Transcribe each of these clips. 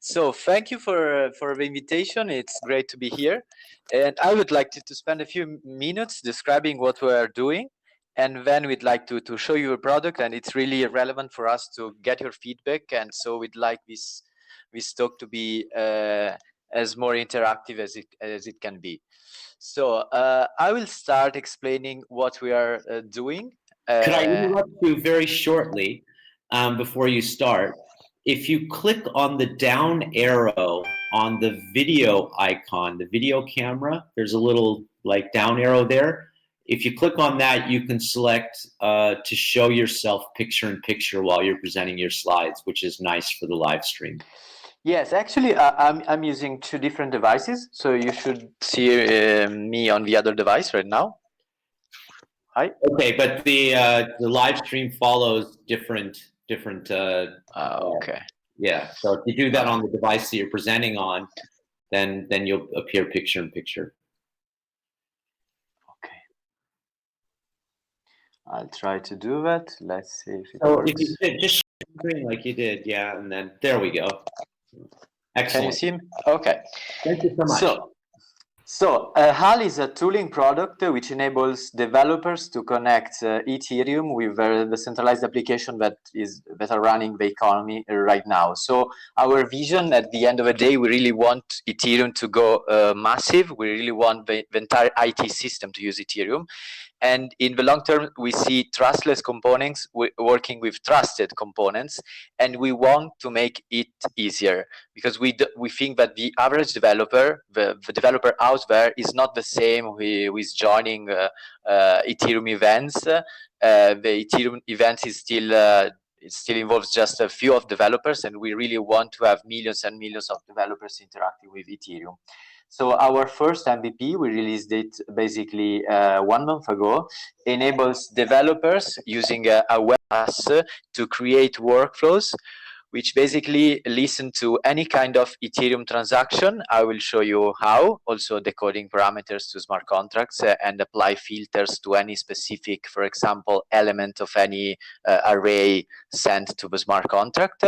So thank you for the invitation. It's great to be here. And I would like to spend a few minutes describing what we are doing. And then we'd like to show you a product, and it's really relevant for us to get your feedback. And so we'd like this talk to be as more interactive as it can be. So I will start explaining what we are doing. Could I interrupt you very shortly before you start? If you click on the down arrow on the video icon, the video camera, there's a little like down arrow there. If you click on that, you can select to show yourself picture-in-picture while you're presenting your slides, which is nice for the live stream. Yes, actually, I'm using two different devices, so you should see me on the other device right now. Hi. Okay, but the live stream follows different. Okay. Yeah, so if you do that on the device that you're presenting on, then you'll appear picture-in-picture. Okay. I'll try to do that. Let's see if it works. If you just share the screen like you did, yeah, and then there we go. Excellent. Can you see me? Okay. Thank you so much. So Hal is a tooling product which enables developers to connect Ethereum with the centralized application that are running the economy right now. So our vision at the end of the day, we really want Ethereum to go massive. We really want the entire IT system to use Ethereum. And in the long term, we see trustless components working with trusted components, and we want to make it easier because we think that the average developer, the developer out there, is not the same who is joining Ethereum events. The Ethereum events is still it still involves just a few of developers, and we really want to have millions and millions of developers interacting with Ethereum. So our first MVP, we released it basically 1 month ago, enables developers using a web pass to create workflows which basically listen to any kind of Ethereum transaction. I will show you how, also decoding parameters to smart contracts and apply filters to any specific, for example, element of any array sent to the smart contract.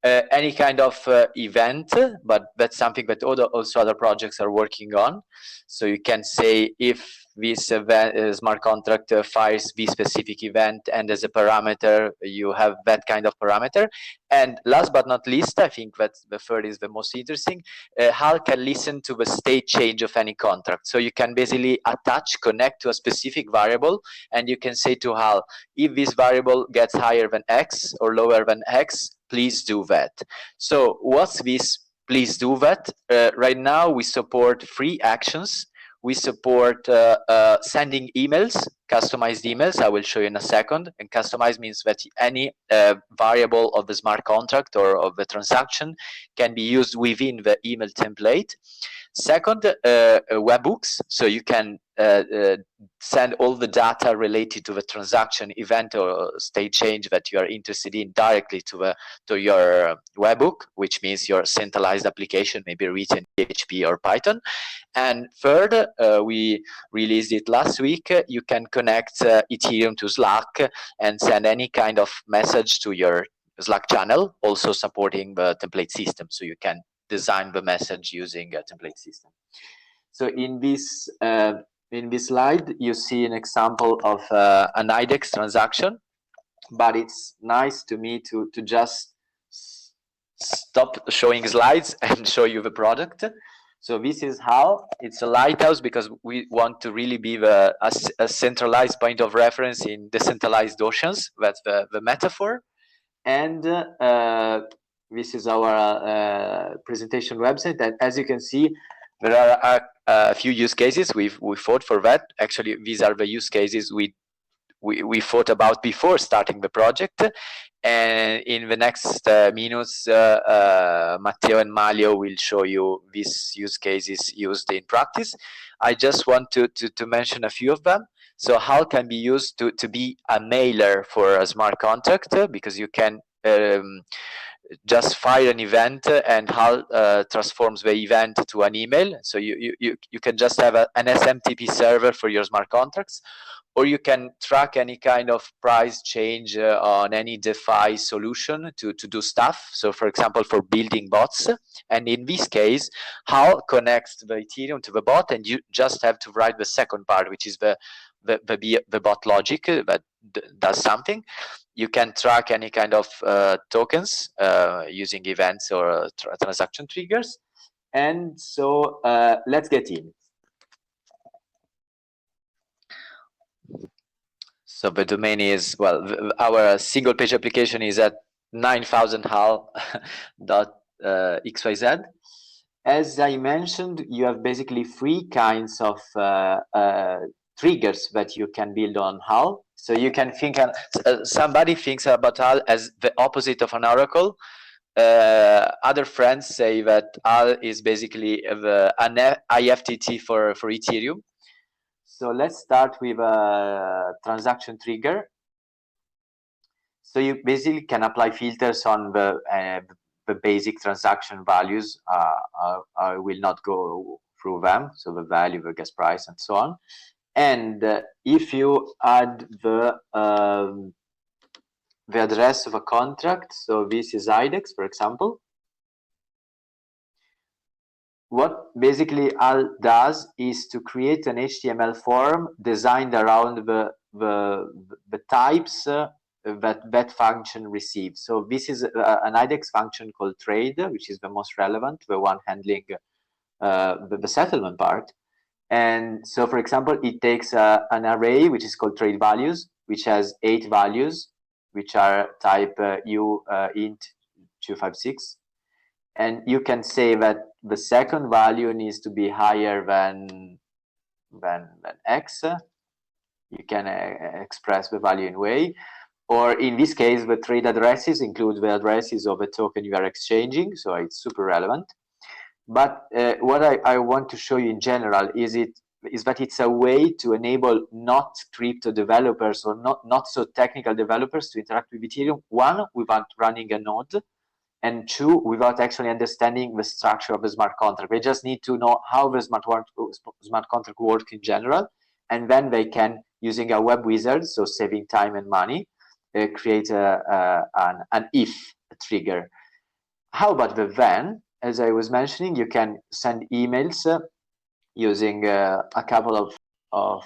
Any kind of event, but that's something that also other projects are working on. So you can say if this event, smart contract fires this specific event, and as a parameter, you have that kind of parameter. And last but not least, I think that the third is the most interesting, Hal can listen to the state change of any contract. So you can basically connect to a specific variable, and you can say to Hal, if this variable gets higher than X or lower than X, please do that. So what's this please do that? Right now we support 3 actions. We support sending emails, customized emails. I will show you in a second. And customized means that any variable of the smart contract or of the transaction can be used within the email template. Second, webhooks. So you can send all the data related to the transaction, event, or state change that you are interested in directly to your webhook, which means your centralized application may be written in PHP or Python. And third, we released it last week. You can connect Ethereum to Slack and send any kind of message to your Slack channel, also supporting the template system. So you can design the message using a template system. So in this slide, you see an example of an IDEX transaction, but it's nice to me to just stop showing slides and show you the product. So this is how it's a lighthouse, because we want to really be a centralized point of reference in decentralized oceans. That's the metaphor. And this is our presentation website. And as you can see, there are a few use cases. We fought for that. Actually, these are the use cases we thought about before starting the project. And in the next minutes, Matteo and Matteo will show you these use cases used in practice. I just want to mention a few of them. So Hal can be used to be a mailer for a smart contract, because you can just fire an event and Hal transforms the event to an email. So you can just have an SMTP server for your smart contracts. or you can track any kind of price change on any DeFi solution to do stuff. So for example, for building bots. And in this case, Hal connects the Ethereum to the bot, and you just have to write the second part, which is the bot logic that does something. You can track any kind of tokens using events or transaction triggers. And so let's get in. So the domain is, well, our single page application is at 9000 Hal.xyz. As I mentioned, you have basically three kinds of triggers that you can build on Hal. So you can think, somebody thinks about Hal as the opposite of an oracle. Other friends say that Hal is basically an IFTT for Ethereum. So let's start with a transaction trigger. So you basically can apply filters on the basic transaction values. I will not go through them. So the value, the gas price, and so on. And if you add the address of a contract, so this is IDEX, for example. What basically Hal does is to create an HTML form designed around the types that function receives. So this is an IDEX function called trade, which is the most relevant, the one handling the settlement part. And so, for example, it takes an array which is called trade values, which has 8 values, which are type int 256. And you can say that the second value needs to be higher than x. You can express the value in way. Or in this case, the trade addresses include the addresses of the token you are exchanging, so it's super relevant. But what I want to show you in general is that it's a way to enable not crypto developers or not so technical developers to interact with Ethereum, one, without running a node, and two, without actually understanding the structure of the smart contract. They just need to know how the smart contract works in general, and then they can, using a web wizard, so saving time and money, create an if trigger. How about the then? As I was mentioning, you can send emails using a couple of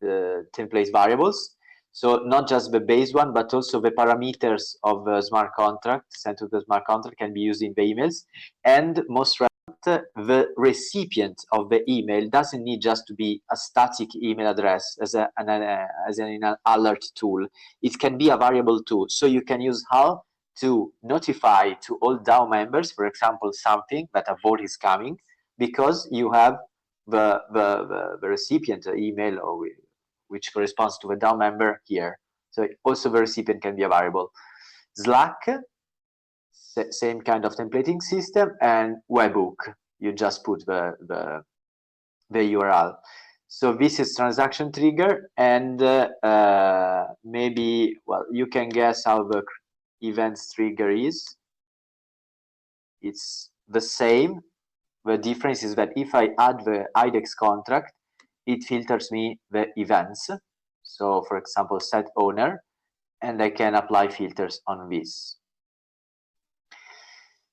template variables. So not just the base one, but also the parameters of the smart contract sent to the smart contract can be used in the emails. And most relevant, the recipient of the email doesn't need just to be a static email address as an alert tool. It can be a variable too. So you can use Hal to notify to all DAO members, for example, something that a vote is coming, because you have the recipient email or which corresponds to the DAO member here. So also the recipient can be a variable. Slack, same kind of templating system, and webhook, you just put the URL. So this is transaction trigger, and maybe, well, you can guess how the events trigger is. It's the same. The difference is that if I add the IDEX contract, it filters me the events. So for example, set owner, and I can apply filters on this.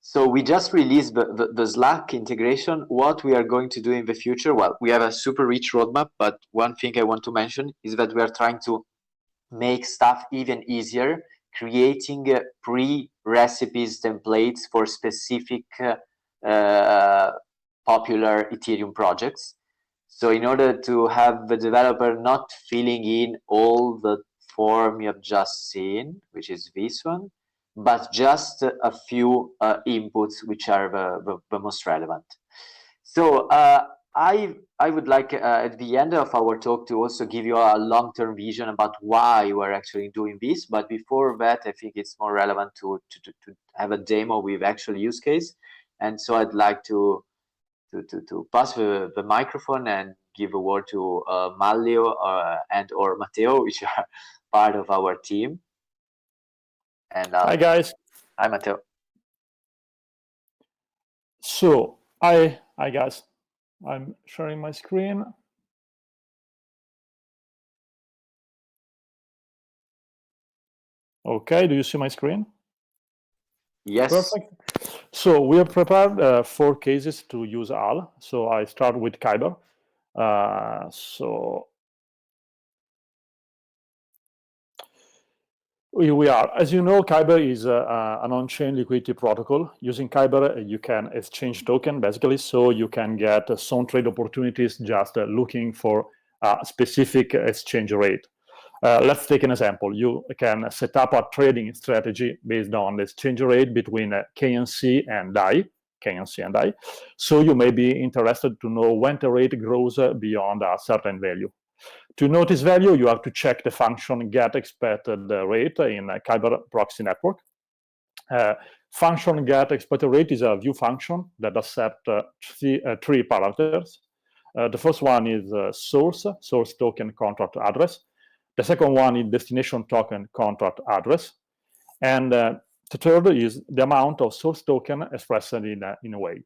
So we just released the Slack integration. What we are going to do in the future, well, we have a super rich roadmap, but one thing I want to mention is that we are trying to make stuff even easier, creating pre-recipes templates for specific popular Ethereum projects. So in order to have the developer not filling in all the form you have just seen, which is this one, but just a few inputs which are the most relevant. So I would like at the end of our talk to also give you a long-term vision about why we're actually doing this. But before that, I think it's more relevant to have a demo with actual use case. And so I'd like to pass the microphone and give a word to Matteo and or Matteo, which are part of our team. And hi guys. Hi Matteo. So hi guys. I'm sharing my screen. Okay, do you see my screen? Yes. Perfect. So we have prepared 4 cases to use HAL. So I start with Kaiba. So we are, as you know, Kaiba is an on-chain liquidity protocol. Using Kaiba, you can exchange token, basically, so you can get some trade opportunities just looking for a specific exchange rate. Let's take an example. You can set up a trading strategy based on the exchange rate between KNC and DAI, So you may be interested to know when the rate grows beyond a certain value. To know this value, you have to check the function get expected rate in a Kaiba proxy network. Function get expected rate is a view function that accepts 3 parameters. The first one is source token contract address. The second one is destination token contract address. And the third is the amount of source token expressed in a way.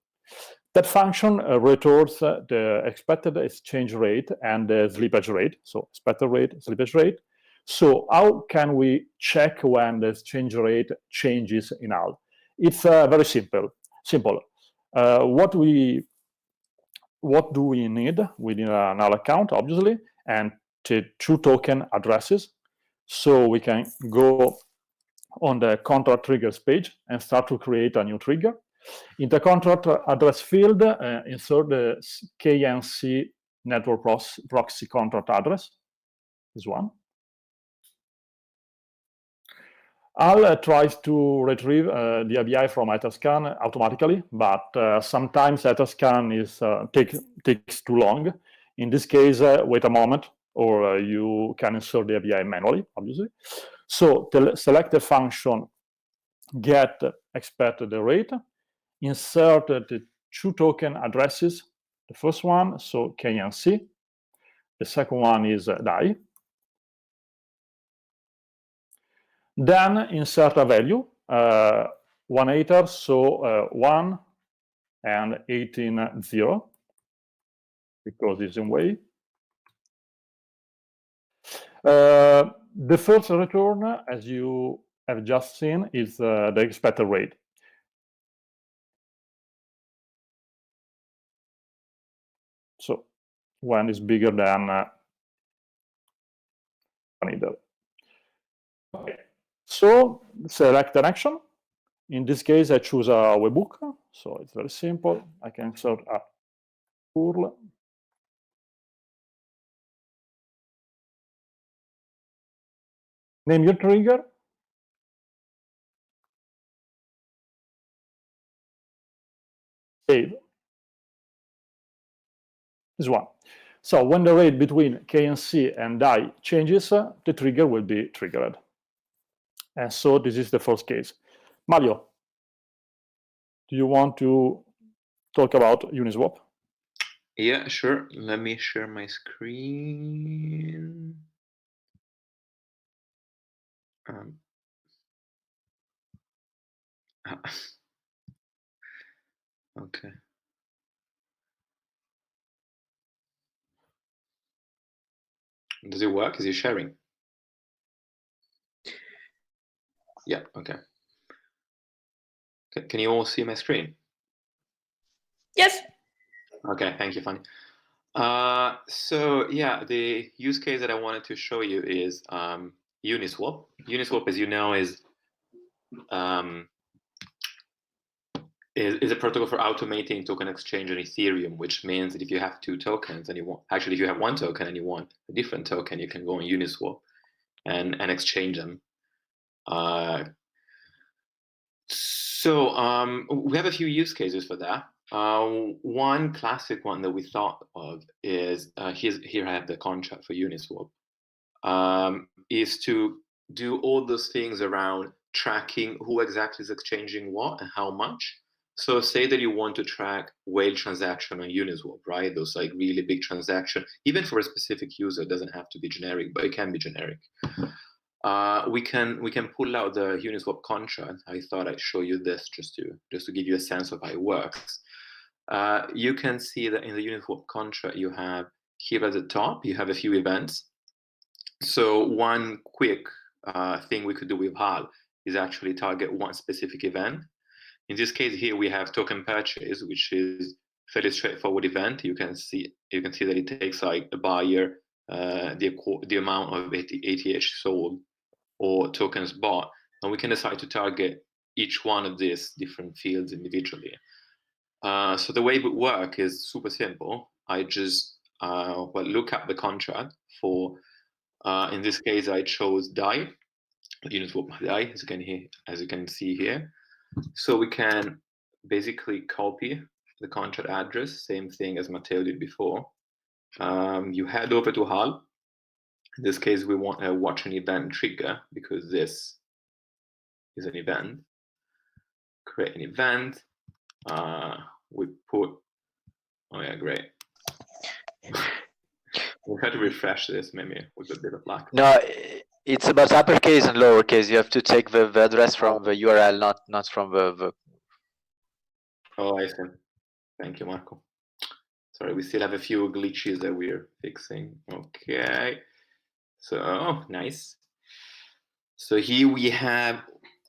That function returns the expected exchange rate and the slippage rate. So expected rate, slippage rate. So how can we check when the exchange rate changes in HAL? It's very simple. What do we need? We need an HAL account, obviously, and the 2 token addresses. So we can go on the contract triggers page and start to create a new trigger. In the contract address field, insert the KNC network proxy contract address, this one. HAL tries to retrieve the ABI from Etherscan automatically, but sometimes Etherscan takes too long. In this case, wait a moment, or you can insert the ABI manually, obviously. So select the function get expected rate, insert the 2 token addresses. The first one, so KNC. The second one is DAI. Then insert a value, 1 Ether, so 1 and 18.0, because it's in way. The first return, as you have just seen, is the expected rate. So 1 is bigger than 1 Ether. Okay. So select an action. In this case, I choose a webhook, so it's very simple. I can insert a URL. Name your trigger. Save. This one. So when the rate between KNC and DAI changes, the trigger will be triggered. And so this is the first case. Mario, do you want to talk about Uniswap? Yeah, sure. Let me share my screen. Okay. Does it work? Is it sharing? Yeah, okay. Can you all see my screen? Yes. Okay, thank you, Fanny. So yeah, the use case that I wanted to show you is Uniswap. Uniswap, as you know, is a protocol for automating token exchange on Ethereum, which means that if you have 2 tokens and if you have 1 token and you want a different token, you can go on Uniswap and exchange them. So we have a few use cases for that. One classic one that we thought of is here I have the contract for Uniswap. Is to do all those things around tracking who exactly is exchanging what and how much. So say that you want to track whale transaction on Uniswap, right? Those like really big transaction, even for a specific user, it doesn't have to be generic, but it can be generic. We can pull out the Uniswap contract. I thought I'd show you this just to give you a sense of how it works. You can see that in the Uniswap contract, you have here at the top, you have a few events. So one quick thing we could do with HAL is actually target one specific event. In this case here, we have token purchase, which is fairly straightforward event. You can see that it takes like a buyer the amount of ETH sold or tokens bought, and we can decide to target each one of these different fields individually. So the way it would work is super simple. I just look up the contract for, in this case, I chose DAI, Uniswap DAI, as you can see here. So we can basically copy the contract address, same thing as Matteo did before. You head over to HAL. In this case, we want to watch an event trigger because this is an event. Create an event. We put, oh yeah, great. We'll have to refresh this maybe with a bit of luck. No, it's about uppercase and lowercase. You have to take the address from the URL, not from the. Oh, I see. Thank you, Marco. Sorry, we still have a few glitches that we're fixing. Okay. So, nice. So here we have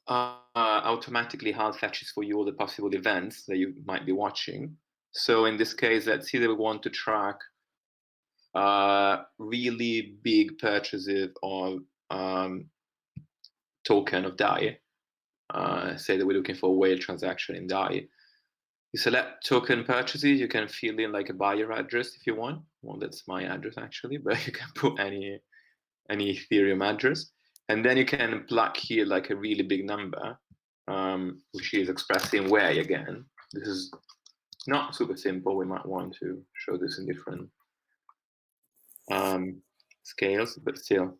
automatically HAL fetches for you all the possible events that you might be watching. So in this case, let's see that we want to track really big purchases of token of DAI. Say that we're looking for a whale transaction in DAI. You select token purchases. You can fill in like a buyer address if you want. Well, that's my address actually, but you can put any Ethereum address, and then you can plug here like a really big number, which is expressed in way again. This is not super simple. We might want to show this in different scales, but still.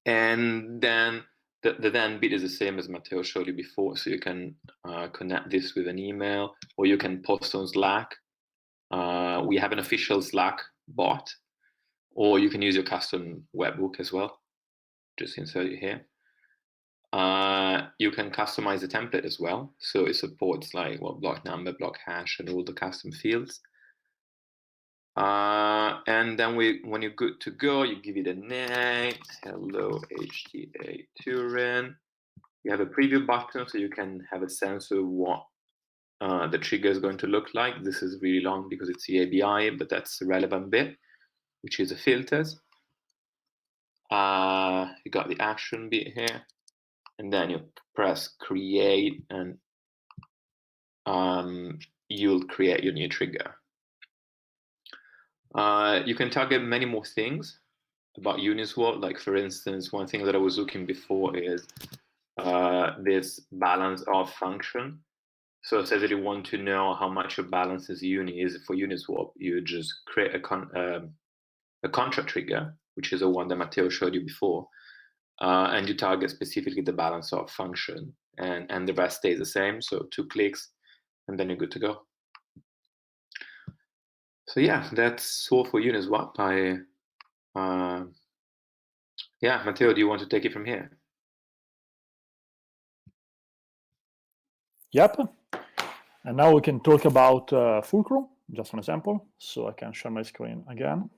And then the then bit is the same as Matteo showed you before, so you can connect this with an email, or you can post on Slack. We have an official Slack bot, or you can use your custom webhook as well. Just insert it here. You can customize the template as well, so it supports like block number, block hash, and all the custom fields. And then when you're good to go, you give it a name. Hello, ETHTurin. You have a preview button, so you can have a sense of what the trigger is going to look like. This is really long because it's the ABI, but that's the relevant bit, which is the filters. You got the action bit here, and then you press create, and you'll create your new trigger. You can target many more things about Uniswap. Like for instance, one thing that I was looking before is this balance of function. So it says that you want to know how much your balance is for Uniswap. You just create a contract trigger, which is the one that Matteo showed you before, and you target specifically the balance of function, and the rest stays the same. So 2 clicks, and then you're good to go. So yeah, that's all for Uniswap. Yeah, Matteo, do you want to take it from here? Yep. And now we can talk about fulcrum, just an example. So I can share my screen again.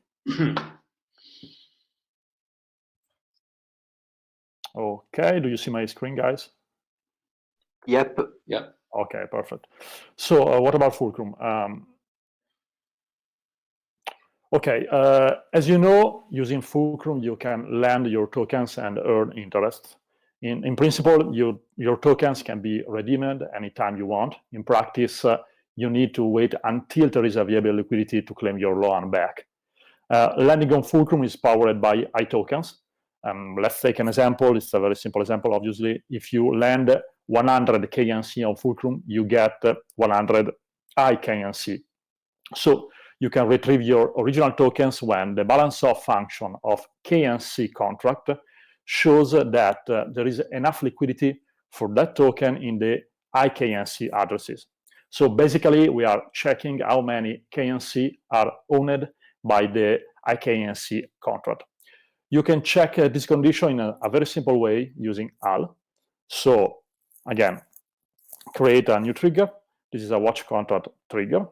Okay, do you see my screen, guys? Yep. Yep. Okay, perfect. So what about fulcrum? Okay, as you know, using fulcrum, you can lend your tokens and earn interest. In principle, your tokens can be redeemed anytime you want. In practice, you need to wait until there is available liquidity to claim your loan back. Lending on fulcrum is powered by iTokens. Let's take an example. It's a very simple example, obviously. If you lend 100 KNC on fulcrum, you get 100 iKNC. So you can retrieve your original tokens when the balance of function of KNC contract shows that there is enough liquidity for that token in the iKNC addresses. So basically, we are checking how many KNC are owned by the iKNC contract. You can check this condition in a very simple way using HAL. So again, create a new trigger. This is a watch contract trigger.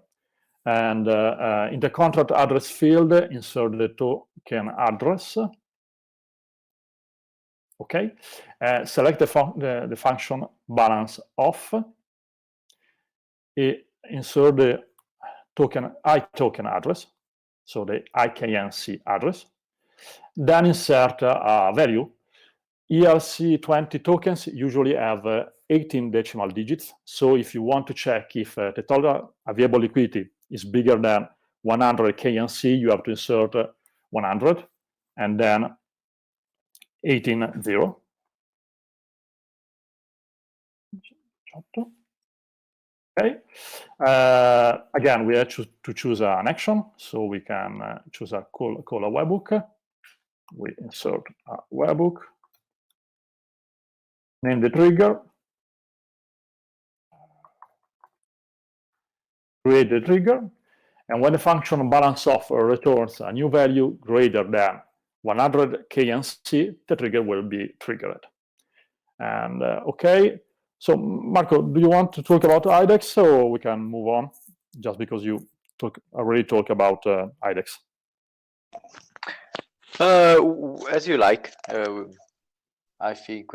And in the contract address field, insert the token address. Okay, select the function balance off, insert the token address, so the IKNC address, then insert a value. ERC20 tokens usually have 18 decimal digits, so if you want to check if the total available liquidity is bigger than 100 KNC, you have to insert 100 and then 18.0. Okay. Again, we have to choose an action, so we can choose a call a webhook. We insert a webhook, name the trigger, create the trigger, and when the function balance off returns a new value greater than 100 KNC, the trigger will be triggered. And okay, so Marco, do you want to talk about IDEX, or we can move on, just because you already talked about IDEX? As you like. I think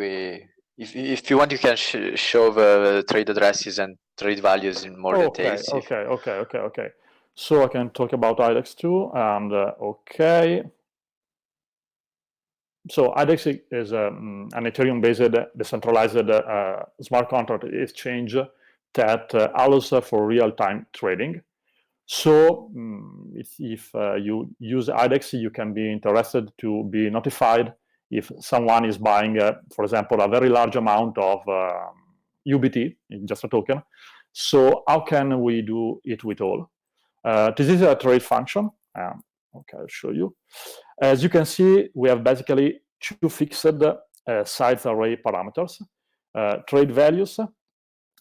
if you want, you can show the trade addresses and trade values in more details. Okay. So I can talk about IDEX too, and okay. So IDEX is an Ethereum-based decentralized smart contract exchange that allows for real-time trading. So if you use IDEX, you can be interested to be notified if someone is buying, for example, a very large amount of UBT, just a token. So how can we do it with all? This is a trade function. Okay, I'll show you. As you can see, we have basically two fixed size array parameters, trade values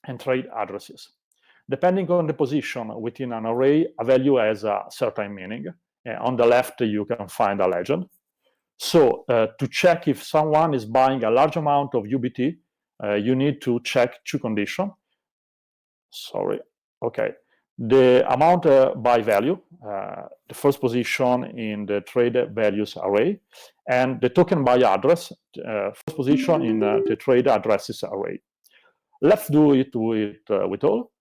and trade addresses. Depending on the position within an array, a value has a certain meaning. On the left, you can find a legend. So to check if someone is buying a large amount of UBT, you need to check two conditions. Sorry. Okay. The amount by value, the first position in the trade values array, and the token by address, first position in the trade addresses array. Let's do it with all.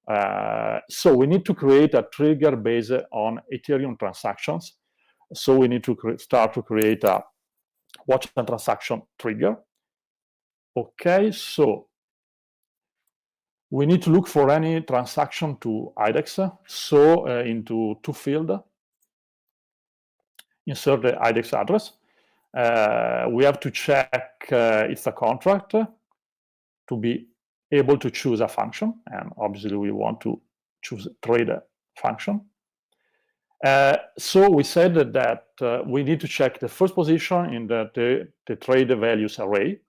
So we need to create a trigger based on Ethereum transactions. So we need to start to create a watch and transaction trigger. Okay, so we need to look for any transaction to IDEX. So into to field, insert the IDEX address. We have to check it's a contract to be able to choose a function, and obviously we want to choose trade function. So we said that we need to check the first position in the trade values array.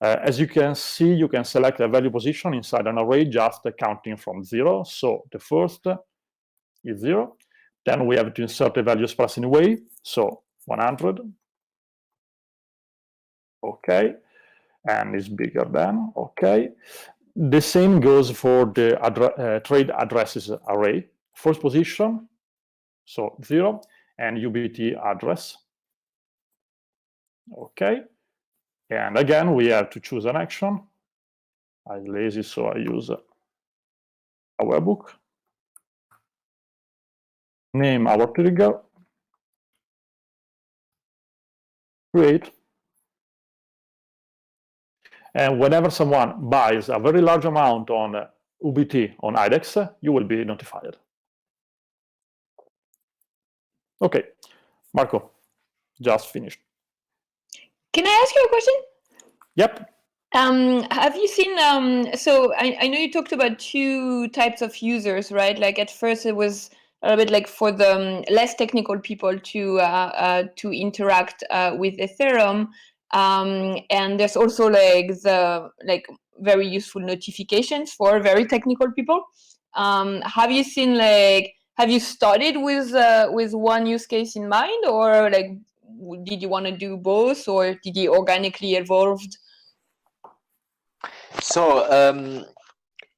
As you can see, you can select a value position inside an array just counting from 0. So the first is 0. Then we have to insert the value expressed in a way. So 100. Okay. And it's bigger than. Okay. The same goes for the trade addresses array. First position, so 0, and UBT address. Okay. And again, we have to choose an action. I'm lazy, so I use a webhook. Name our trigger. Create. And whenever someone buys a very large amount on UBT on IDEX, you will be notified. Okay, Marco, just finished. Can I ask you a question? Yep. Have you seen, so I know you talked about two types of users, right? Like at first it was a little bit like for the less technical people to interact with Ethereum. And there's also like the very useful notifications for very technical people. Have you seen have you started with one use case in mind, or like did you want to do both, or did you organically evolved? So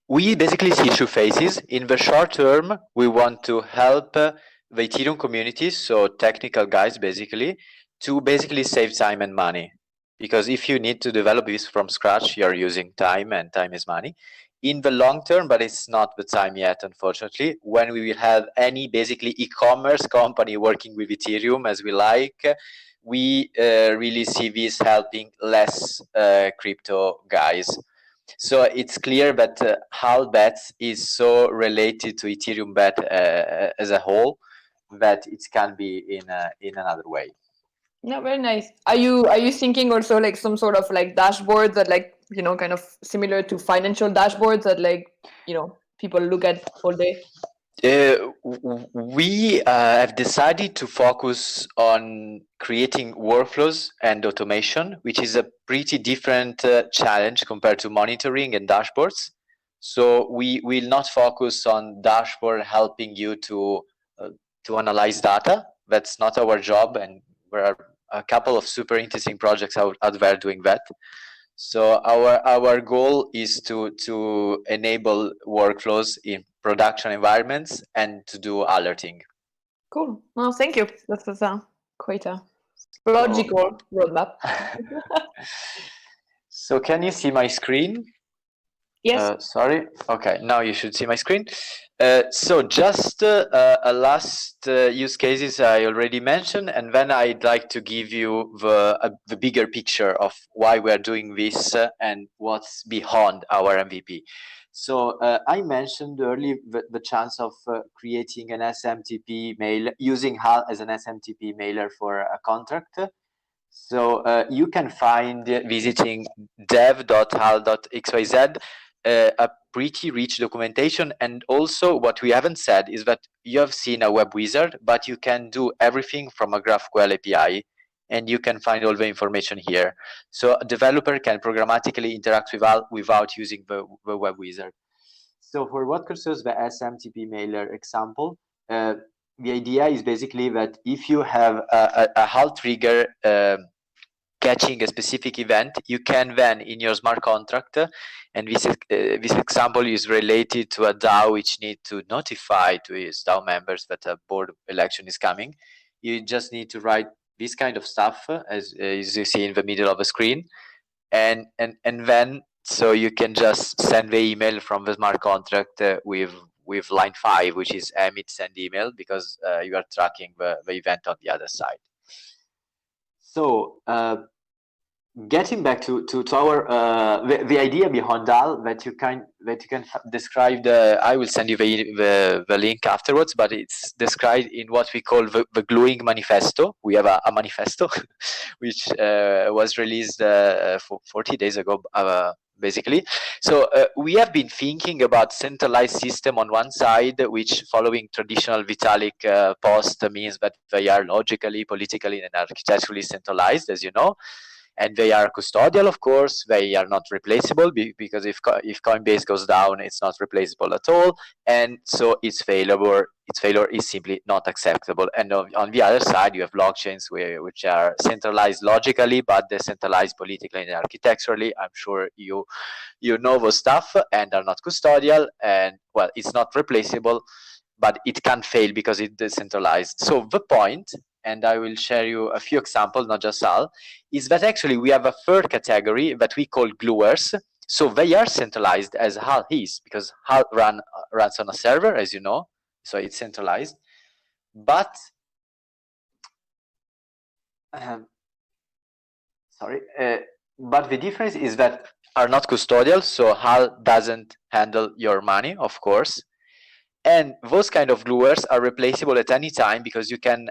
we basically see two phases. In the short term, we want to help the Ethereum community, so technical guys basically, to basically save time and money. because if you need to develop this from scratch, you're using time, and time is money. In the long term, but it's not the time yet, unfortunately, when we will have any basically e-commerce company working with Ethereum as we like, we really see this helping less crypto guys. So it's clear that Hal Bets is so related to Ethereum Bet as a whole that it can be in another way. Yeah, very nice. Are you thinking also like some sort of like dashboard that like, you know, kind of similar to financial dashboards that like, you know, people look at all day? We have decided to focus on creating workflows and automation, which is a pretty different challenge compared to monitoring and dashboards. So we will not focus on dashboard helping you to analyze data. That's not our job, and there are a couple of super interesting projects out there doing that. So our goal is to enable workflows in production environments and to do alerting. Cool. Well, thank you. That was quite a logical roadmap. So can you see my screen? Yes. Sorry. Okay, now you should see my screen. So just a last use cases I already mentioned, and then I'd like to give you the bigger picture of why we're doing this and what's behind our MVP. So I mentioned earlier the chance of creating an SMTP mail, using HAL as an SMTP mailer for a contract. So you can find visiting dev.hal.xyz a pretty rich documentation, and also what we haven't said is that you have seen a web wizard, but you can do everything from a GraphQL API, and you can find all the information here. So a developer can programmatically interact with HAL without using the web wizard. So for what concerns the SMTP mailer example, the idea is basically that if you have a HAL trigger catching a specific event, you can then in your smart contract, and this example is related to a DAO which need to notify to its DAO members that a board election is coming. You just need to write this kind of stuff as you see in the middle of the screen, and then so you can just send the email from the smart contract with line 5, which is emit send email, because you are tracking the event on the other side. So getting back to our the idea behind HAL that you can describe I will send you the link afterwards, but it's described in what we call the gluing manifesto. We have a manifesto which was released 40 days ago, basically. So we have been thinking about centralized system on one side, which following traditional Vitalik post means that they are logically, politically, and architecturally centralized, as you know. And they are custodial, of course. They are not replaceable, because if Coinbase goes down, it's not replaceable at all. And so its failure is simply not acceptable. And on the other side, you have blockchains which are centralized logically, but decentralized politically and architecturally. I'm sure you know those stuff, and are not custodial. And well, it's not replaceable, but it can fail because it's decentralized. So the point, and I will share you a few examples, not just HAL, is that actually we have a third category that we call gluers. So they are centralized as HAL is, because HAL runs on a server, as you know, so it's centralized. But but the difference is that are not custodial, so HAL doesn't handle your money, of course. And those kind of gluers are replaceable at any time, because you can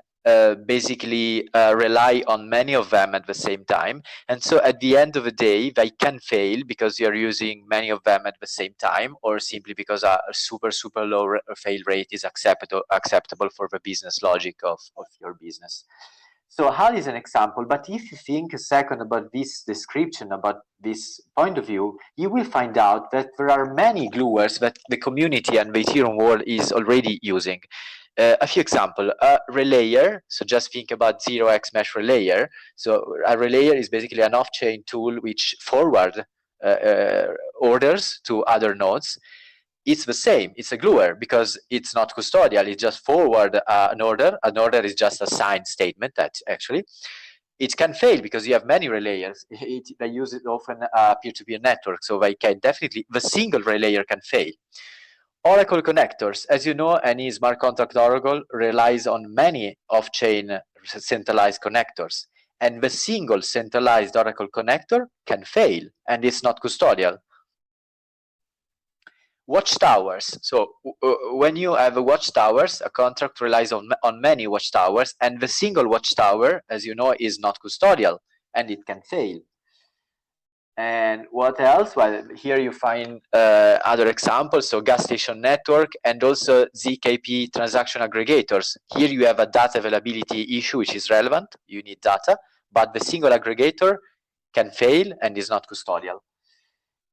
basically rely on many of them at the same time. And so at the end of the day, they can fail because you're using many of them at the same time, or simply because a super low fail rate is acceptable for the business logic of your business. So HAL is an example, but if you think a second about this description, about this point of view, you will find out that there are many gluers that the community and the Ethereum world is already using. A few examples, a relayer, so just think about 0x mesh relayer. So a relayer is basically an off-chain tool which forward orders to other nodes. It's the same, it's a gluer, because it's not custodial, it just forward an order. An order is just a signed statement, that actually. it can fail because you have many relayers. They use it often peer-to-peer network, so they can definitely, the single relayer can fail. Oracle connectors, as you know, any smart contract Oracle relies on many off-chain centralized connectors, and the single centralized Oracle connector can fail, and it's not custodial. Watchtowers. So when you have a watchtowers, a contract relies on many watchtowers, and the single watchtower, as you know, is not custodial, and it can fail. And what else? Well, here you find other examples, so gas station network and also ZKP transaction aggregators. Here you have a data availability issue which is relevant, you need data, but the single aggregator can fail and is not custodial.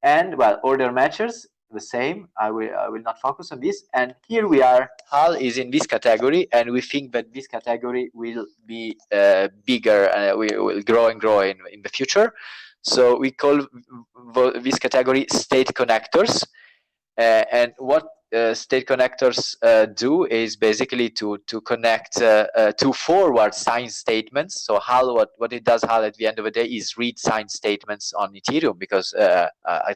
And well, order matchers, the same. I will not focus on this. And here we are, HAL is in this category, and we think that this category will be bigger and we will grow and grow in the future. So we call this category state connectors. And what state connectors do is basically to connect to forward signed statements. So HAL, what it does, HAL at the end of the day is read signed statements on Ethereum, because a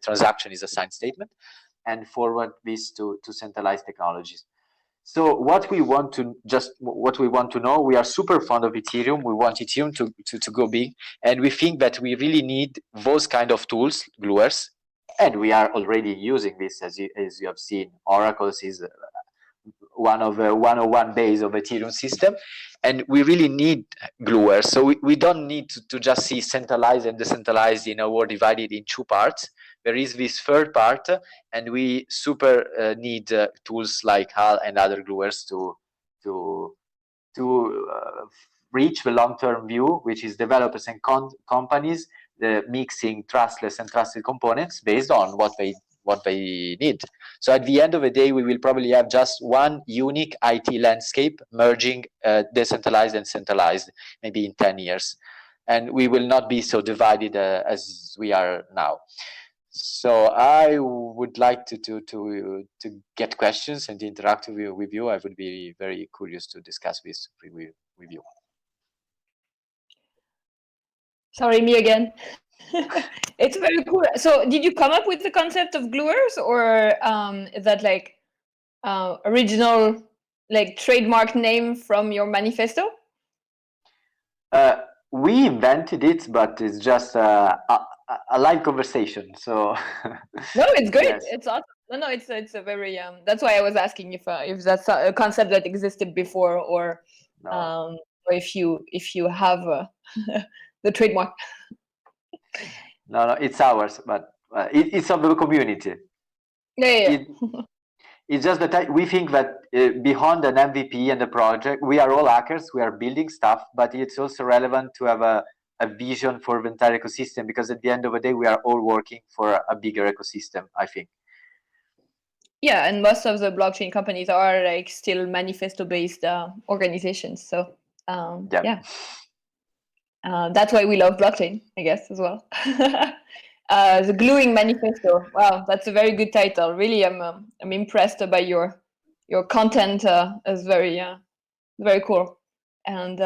transaction is a signed statement, and forward this to centralized technologies. So what we want to know, we are super fond of Ethereum. We want Ethereum to go big, and we think that we really need those kind of tools, gluers, and we are already using this, as you have seen. Oracles is one of the 101 base of Ethereum system, and we really need gluers. So we don't need to just see centralized and decentralized in a world divided in two parts. There is this third part, and we super need tools like HAL and other gluers to reach the long-term view, which is developers and companies mixing trustless and trusted components based on what they need. So at the end of the day, we will probably have just one unique IT landscape merging decentralized and centralized, maybe in 10 years. And we will not be so divided as we are now. So I would like to get questions and interact with you. I would be very curious to discuss this with you. Sorry, me again. It's very cool. So did you come up with the concept of gluers, or is that like original like trademark name from your manifesto? We invented it, but it's just a live conversation. So no, it's great. Yes. It's awesome. No, it's a very that's why I was asking if that's a concept that existed before, or No. or if you have the trademark. No, it's ours, but it's of the community. Yeah. It's just that we think that beyond an MVP and the project, we are all hackers, we are building stuff, but it's also relevant to have a vision for the entire ecosystem, because at the end of the day, we are all working for a bigger ecosystem, I think. Yeah, and most of the blockchain companies are like still manifesto-based organizations. So yeah. That's why we love blockchain, I guess, as well. The gluing manifesto. Wow, that's a very good title. Really, I'm impressed by your content. It's very very cool. And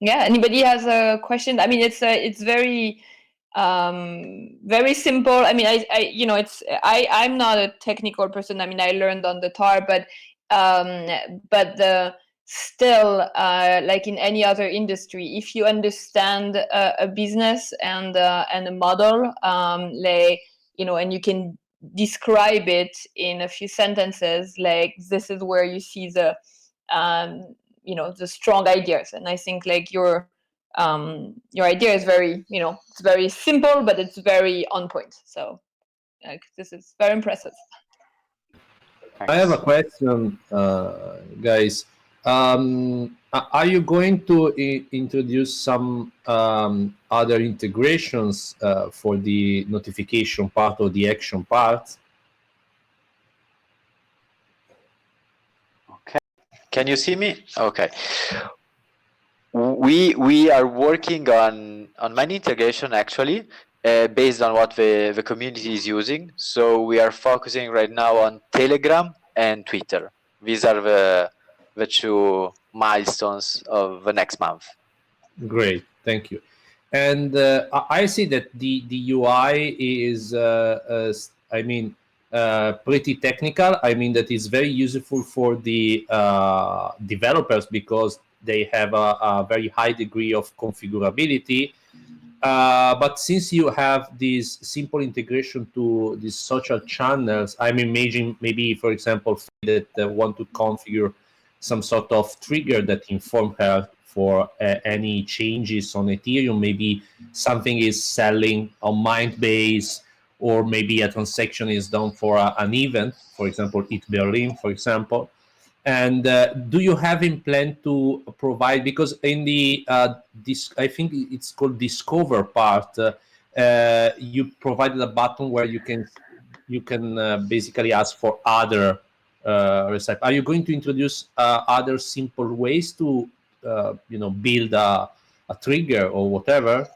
yeah, anybody has a question? I mean, it's very very simple. I mean, I'm not a technical person. I mean, I learned on the tar, but still, like in any other industry, if you understand a business and a model, like, and you can describe it in a few sentences, like this is where you see the the strong ideas. And I think like your idea is very, it's very simple, but it's very on point. So like this is very impressive. Thanks. I have a question, guys. Are you going to introduce some other integrations for the notification part or the action part? Okay. Can you see me? Okay. We are working on many integration actually, based on what the community is using. So we are focusing right now on Telegram and Twitter. These are the two milestones of the next month. Great, thank you. And I see that the UI is, I mean, pretty technical. I mean, that is very useful for the developers because they have a very high degree of configurability. But since you have this simple integration to these social channels, I'm imagining maybe, for example, that want to configure some sort of trigger that inform her for any changes on Ethereum. Maybe something is selling on Mindbase, or maybe a transaction is done for an event, for example, ETH Berlin, for example. And do you have in plan to provide, because in the this, I think it's called discover part, you provided a button where you can basically ask for other recipe. Are you going to introduce other simple ways to build a trigger or whatever?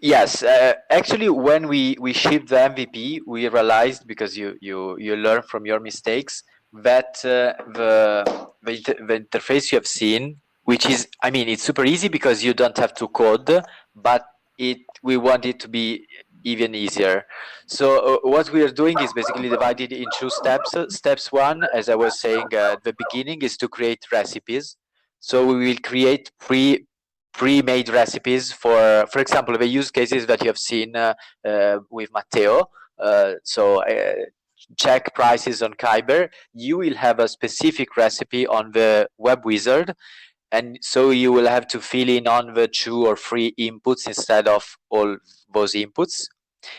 Yes, actually, when we shipped the MVP, we realized, because you learn from your mistakes, that the interface you have seen, which is, I mean, it's super easy because you don't have to code, but we want it to be even easier. So what we are doing is basically divided in two steps. Steps one, as I was saying at the beginning, is to create recipes. So we will create pre-made recipes for example, the use cases that you have seen with Matteo. Check prices on Kaiba. You will have a specific recipe on the web wizard, and so you will have to fill in on the 2 or 3 inputs instead of all those inputs.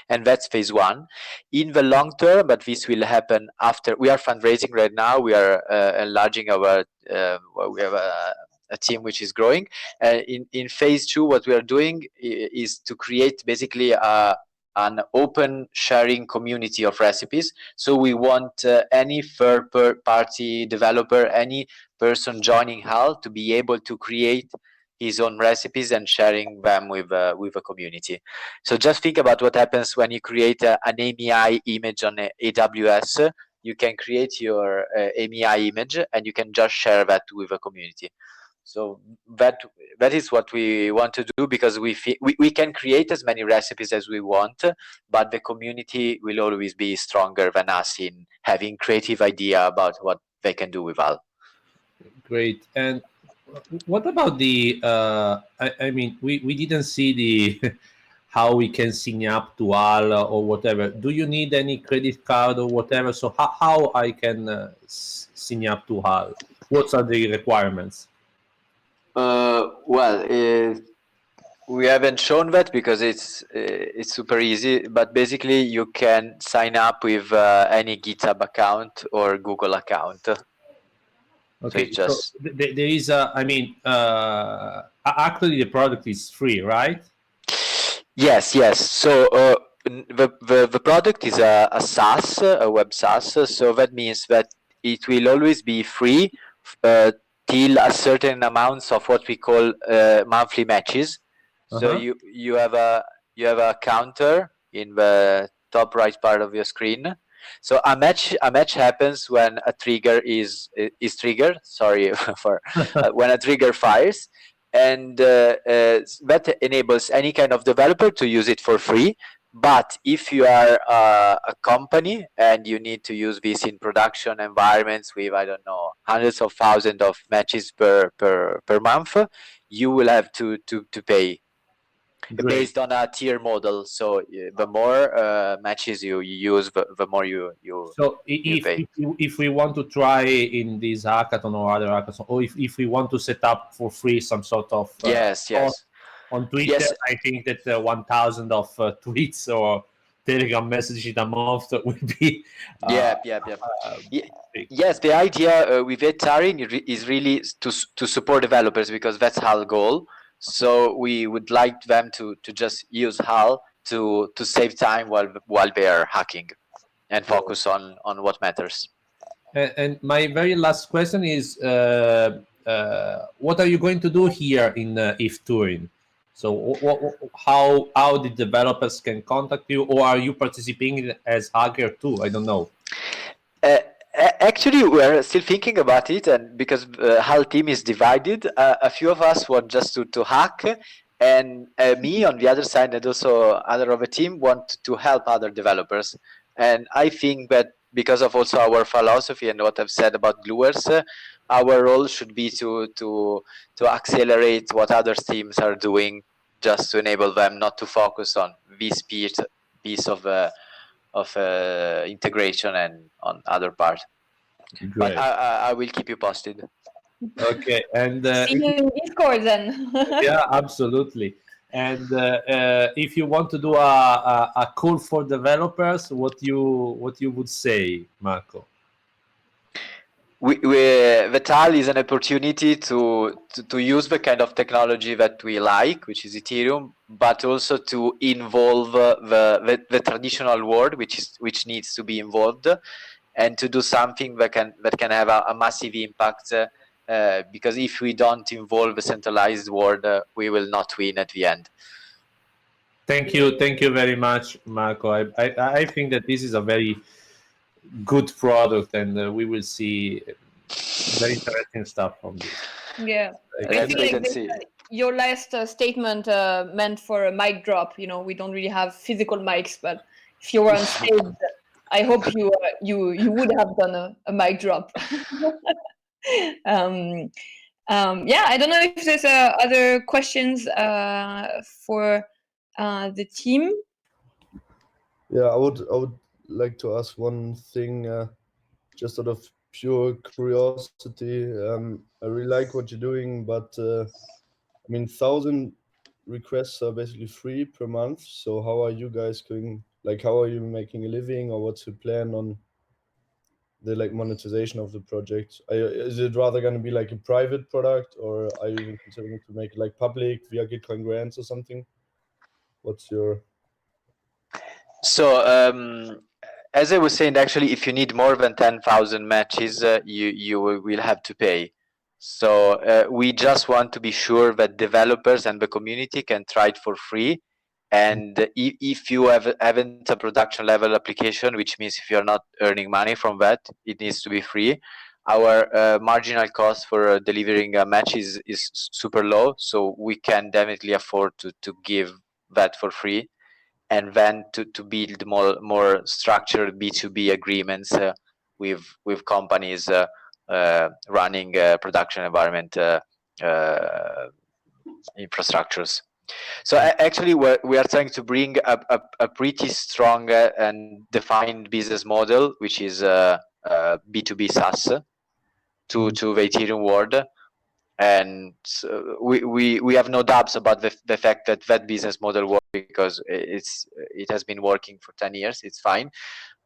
And that's phase one. In the long term, but this will happen after we are fundraising right now. We are enlarging our we have a team which is growing. In phase two, what we are doing is to create basically an open sharing community of recipes. So we want any third party developer, any person joining HAL, to be able to create his own recipes and sharing them with a community. So just think about what happens when you create an AMI image on AWS. You can create your AMI image and you can just share that with a community. So that is what we want to do, because we can create as many recipes as we want, but the community will always be stronger than us in having creative idea about what they can do with HAL. Great. And what about the I mean, we didn't see the how we can sign up to HAL or whatever. Do you need any credit card or whatever? So how I can sign up to HAL? What are the requirements? We haven't shown that because it's super easy, but basically you can sign up with any GitHub account or Google account. Okay, so so there is I mean, actually the product is free, right? Yes. So the product is a SaaS, a web SaaS. So that means that it will always be free till a certain amounts of what we call monthly matches. So you have a counter in the top right part of your screen. So a match happens when a trigger is triggered. Sorry for when a trigger fires, and that enables any kind of developer to use it for free. But if you are a company and you need to use this in production environments with, I don't know, hundreds of thousands of matches per month, you will have to pay. Great. Based on a tier model. So the more matches you use, the more you so pay. if we want to try in this hackathon or other hackathon, or if we want to set up for free some sort of yes on Twitter, yes. I think that 1,000 of tweets or Telegram messages a month would be yes, the idea with ETHTurin is really to support developers, because that's HAL goal. So we would like them to just use HAL to save time while they are hacking and focus on what matters. And my very last question is, what are you going to do here in ETHTurin? So how the developers can contact you, or are you participating as hacker too? I don't know. Actually, we're still thinking about it, and because HAL team is divided, a few of us want just to hack, and me on the other side, and also other of the team want to help other developers. And I think that because of also our philosophy and what I've said about gluers, our role should be to accelerate what other teams are doing, just to enable them not to focus on this piece of integration and on other part. Great. But I will keep you posted. Okay, and See you in Discord then. yeah, absolutely. And if you want to do a call for developers, what you would say, Marco? The TAL is an opportunity to use the kind of technology that we like, which is Ethereum, but also to involve the traditional world, which needs to be involved, and to do something that can have a massive impact. Because if we don't involve the centralized world, we will not win at the end. Thank you very much, Marco. I think that this is a very good product, and we will see very interesting stuff from this. Yeah, Like, I feel like your last statement meant for a mic drop. You know, we don't really have physical mics, but if you were on stage, I hope you would have done a mic drop. Yeah, I don't know if there's other questions for the team. Yeah, I would like to ask one thing, just out of pure curiosity. I really like what you're doing, but I mean, 1,000 requests are basically free per month. So how are you guys going? Like, how are you making a living, or what's your plan on the monetization of the project? Is it rather going to be like a private product, or are you even considering to make it like public via Gitcoin grants or something? What's your... So as I was saying, actually, if you need more than 10,000 matches, you will have to pay. So we just want to be sure that developers and the community can try it for free. And if you haven't a production level application, which means if you're not earning money from that, it needs to be free. Our marginal cost for delivering a match is super low, so we can definitely afford to give that for free. And then to build more structured B2B agreements with companies running production environment infrastructures. So actually, we are trying to bring a pretty strong and defined business model, which is B2B SaaS to the Ethereum world. And so we have no doubts about the fact that business model works, because it has been working for 10 years. It's fine.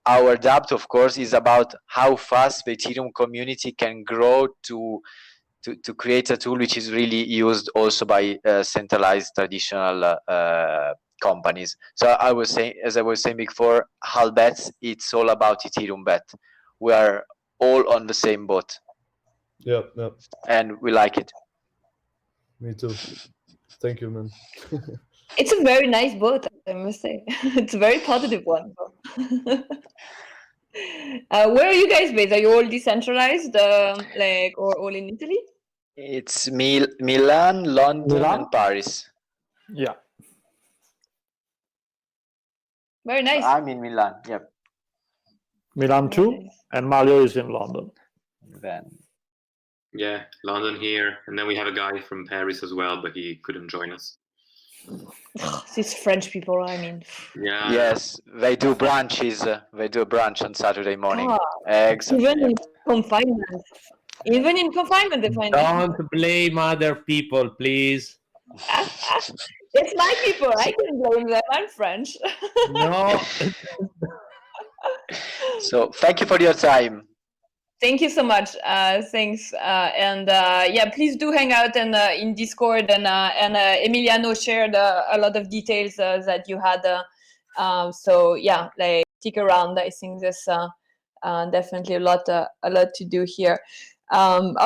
Our doubt, of course, is about how fast the Ethereum community can grow to create a tool which is really used also by centralized traditional companies. So I was saying, as I was saying before, HAL bets, it's all about Ethereum bet. We are all on the same boat. Yeah. And we like it. Me too. Thank you, man. It's a very nice boat, I must say. It's a very positive one. Where are you guys based? Are you all decentralized, or all in Italy? It's Milan, London, and Paris. Yeah. Very nice. So I'm in Milan. Yep. Milan too, and Mario is in London. Then. Yeah, London here, and then we have a guy from Paris as well, but he couldn't join us. These French people, I mean. Yeah. Yes, they do brunches. They do a brunch on Saturday morning. God, Eggs. even in confinement. Even in confinement, they find. Don't blame other people, please. It's my people. I can blame them. I'm French. No. So thank you for your time. Thank you so much. Thanks. And yeah, please do hang out and in Discord. And Emiliano shared a lot of details that you had. So yeah, stick around. I think there's definitely a lot to do here. All right.